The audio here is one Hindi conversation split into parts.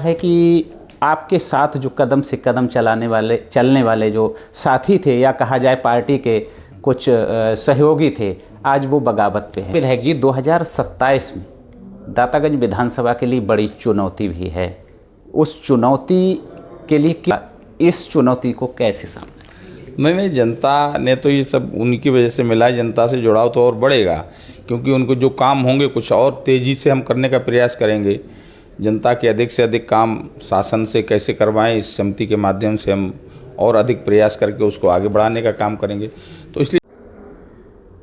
है कि आपके साथ जो कदम से कदम चलने वाले जो साथी थे या कहा जाए पार्टी के कुछ सहयोगी थे, आज वो बगावत पे हैं। विधायक जी, 2027 में दातागंज विधानसभा के लिए बड़ी चुनौती भी है। उस चुनौती के लिए क्या, इस चुनौती को कैसे सामने? नहीं, जनता ने तो ये सब उनकी वजह से मिला है। जनता से जुड़ाव तो और बढ़ेगा, क्योंकि उनको जो काम होंगे कुछ और तेज़ी से हम करने का प्रयास करेंगे। जनता के अधिक से अधिक काम शासन से कैसे करवाएं, इस समिति के माध्यम से हम और अधिक प्रयास करके उसको आगे बढ़ाने का काम करेंगे। तो इसलिए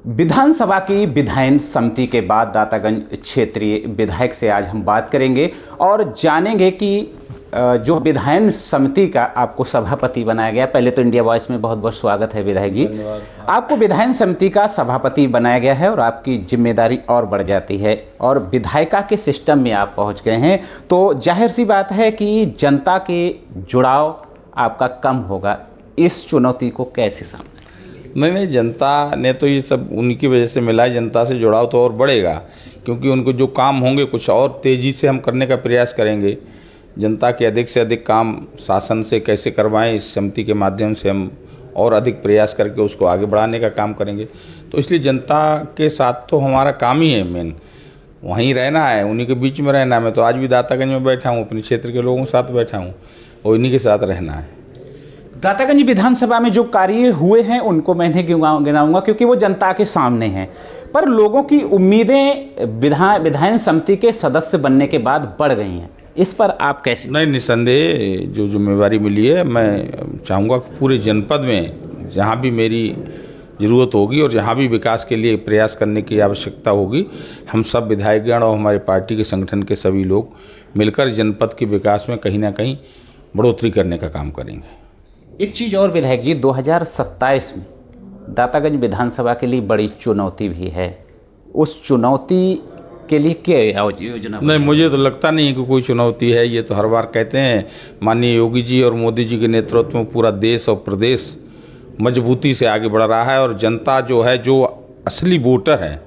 विधानसभा की विधायन समिति के बाद दातागंज क्षेत्रीय विधायक से आज हम बात करेंगे और जानेंगे कि जो विधायन समिति का आपको सभापति बनाया गया। पहले तो इंडिया वॉइस में बहुत बहुत स्वागत है विधायक जी। आपको विधायन समिति का सभापति बनाया गया है और आपकी जिम्मेदारी और बढ़ जाती है और विधायिका के सिस्टम में आप पहुंच गए हैं, तो जाहिर सी बात है कि जनता के जुड़ाव आपका कम होगा। इस चुनौती को कैसे सामने? नहीं, जनता ने तो ये सब उनकी वजह से मिला है। जनता से जुड़ाव तो और बढ़ेगा, क्योंकि उनको जो काम होंगे कुछ और तेज़ी से हम करने का प्रयास करेंगे। जनता के अधिक से अधिक काम शासन से कैसे करवाएं, इस समिति के माध्यम से हम और अधिक प्रयास करके उसको आगे बढ़ाने का काम करेंगे। तो इसलिए जनता के साथ तो हमारा काम ही है, मेन वहीं रहना है, उन्हीं के बीच में रहना है। मैं तो आज भी दातागंज में बैठा हूँ, अपने क्षेत्र के लोगों के साथ बैठा हूँ और इन्हीं के साथ रहना है। दातागंज विधानसभा में जो कार्य हुए हैं उनको मैं नहीं गिनाऊंगा क्योंकि वो जनता के सामने हैं, पर लोगों की उम्मीदें विधायन समिति के सदस्य बनने के बाद बढ़ गई हैं। इस पर आप कैसे? नहीं, निसंदेह जो जिम्मेवारी मिली है, मैं चाहूँगा कि पूरे जनपद में जहाँ भी मेरी ज़रूरत होगी और जहाँ भी विकास के लिए प्रयास करने की आवश्यकता होगी, हम सब विधायकगण और हमारे पार्टी के संगठन के सभी लोग मिलकर जनपद के विकास में कहीं ना कहीं बढ़ोतरी करने का काम करेंगे। एक चीज़ और विधायक जी, 2027 में दातागंज विधानसभा के लिए बड़ी चुनौती भी है। उस चुनौती के लिए क्या योजना? नहीं, मुझे तो लगता नहीं है कि कोई चुनौती है। ये तो हर बार कहते हैं, माननीय योगी जी और मोदी जी के नेतृत्व में पूरा देश और प्रदेश मजबूती से आगे बढ़ रहा है और जनता जो है, जो असली वोटर है,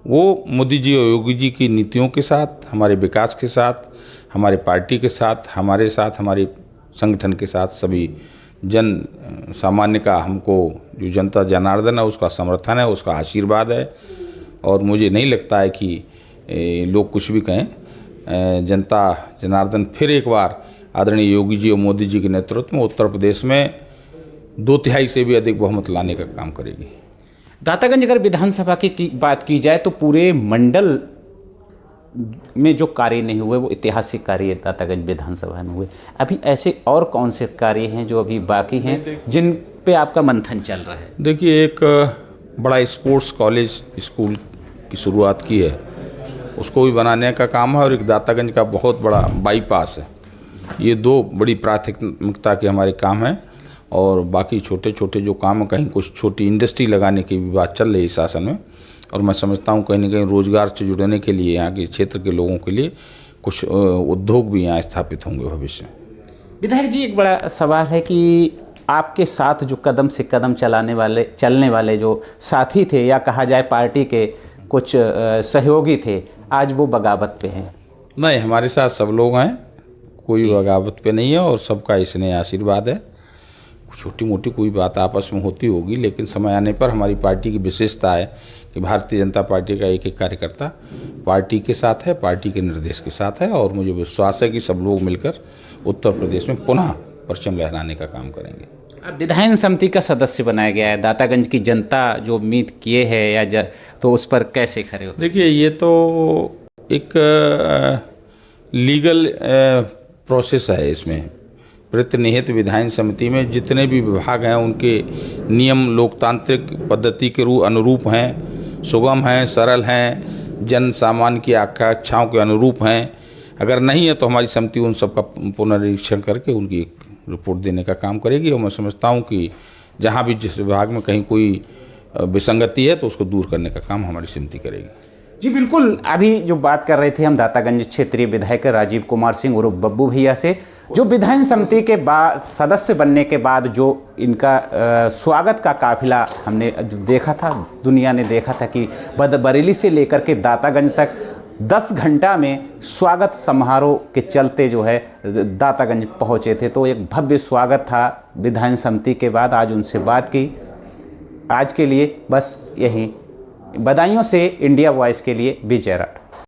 वो मोदी जी और योगी जी की नीतियों के साथ, हमारे विकास के साथ, हमारे पार्टी के साथ, हमारे संगठन के साथ, सभी जन सामान्य का हमको जो जनता जनार्दन है उसका समर्थन है, उसका आशीर्वाद है। और मुझे नहीं लगता है कि लोग कुछ भी कहें। जनता जनार्दन फिर एक बार आदरणीय योगी जी और मोदी जी के नेतृत्व में उत्तर प्रदेश में 2/3 से भी अधिक बहुमत लाने का काम करेगी। दातागंज अगर विधानसभा की बात की जाए तो पूरे मंडल में जो कार्य नहीं हुए वो ऐतिहासिक कार्य दातागंज विधानसभा में हुए। अभी ऐसे और कौन से कार्य हैं जो अभी बाकी हैं जिन पे आपका मंथन चल रहा है? देखिए, एक बड़ा स्पोर्ट्स कॉलेज स्कूल की शुरुआत की है, उसको भी बनाने का काम है, और एक दातागंज का बहुत बड़ा बाईपास है। ये 2 बड़ी प्राथमिकता के हमारे काम हैं। और बाकी छोटे छोटे जो काम है, कहीं कुछ छोटी इंडस्ट्री लगाने की भी बात चल रही है शासन में, और मैं समझता हूँ कहीं ना कहीं रोजगार से जुड़ने के लिए यहाँ के क्षेत्र के लोगों के लिए कुछ उद्योग भी यहाँ स्थापित होंगे भविष्य में। विधायक जी, एक बड़ा सवाल है कि आपके साथ जो कदम से कदम चलने वाले जो साथी थे या कहा जाए पार्टी के कुछ सहयोगी थे, आज वो बगावत पे हैं। नहीं, हमारे साथ सब लोग हैं, कोई बगावत पे नहीं है और सबका स्नेह आशीर्वाद है। छोटी मोटी कोई बात आपस में होती होगी, लेकिन समय आने पर हमारी पार्टी की विशेषता है कि भारतीय जनता पार्टी का एक एक कार्यकर्ता पार्टी के साथ है, पार्टी के निर्देश के साथ है, और मुझे विश्वास है कि सब लोग मिलकर उत्तर प्रदेश में पुनः परचम लहराने का काम करेंगे। अब विधायन समिति का सदस्य बनाया गया है, दातागंज की जनता जो उम्मीद किए है तो उस पर कैसे खड़े हो? देखिए, ये तो एक लीगल प्रोसेस है। इसमें प्रतिनिहित विधायन समिति में जितने भी विभाग हैं उनके नियम लोकतांत्रिक पद्धति के अनुरूप हैं, सुगम हैं, सरल हैं, जन सामान्य की आकांक्षाओं के अनुरूप हैं। अगर नहीं है तो हमारी समिति उन सबका पुनरीक्षण करके उनकी एक रिपोर्ट देने का काम करेगी। और मैं समझता हूँ कि जहाँ भी जिस विभाग में कहीं कोई विसंगति है तो उसको दूर करने का काम हमारी समिति करेगी। जी बिल्कुल, अभी जो बात कर रहे थे हम दातागंज क्षेत्रीय विधायक राजीव कुमार सिंह उर्फ बब्बू भैया से, जो विधायन समिति के बाद सदस्य बनने के बाद जो इनका स्वागत का काफिला हमने देखा था, दुनिया ने देखा था कि बरेली से लेकर के दातागंज तक 10 घंटा में स्वागत समारोह के चलते जो है दातागंज पहुंचे थे। तो एक भव्य स्वागत था विधायन समिति के बाद। आज उनसे बात की। आज के लिए बस यही। बधाइयों से इंडिया वॉइस के लिए विजय राठ।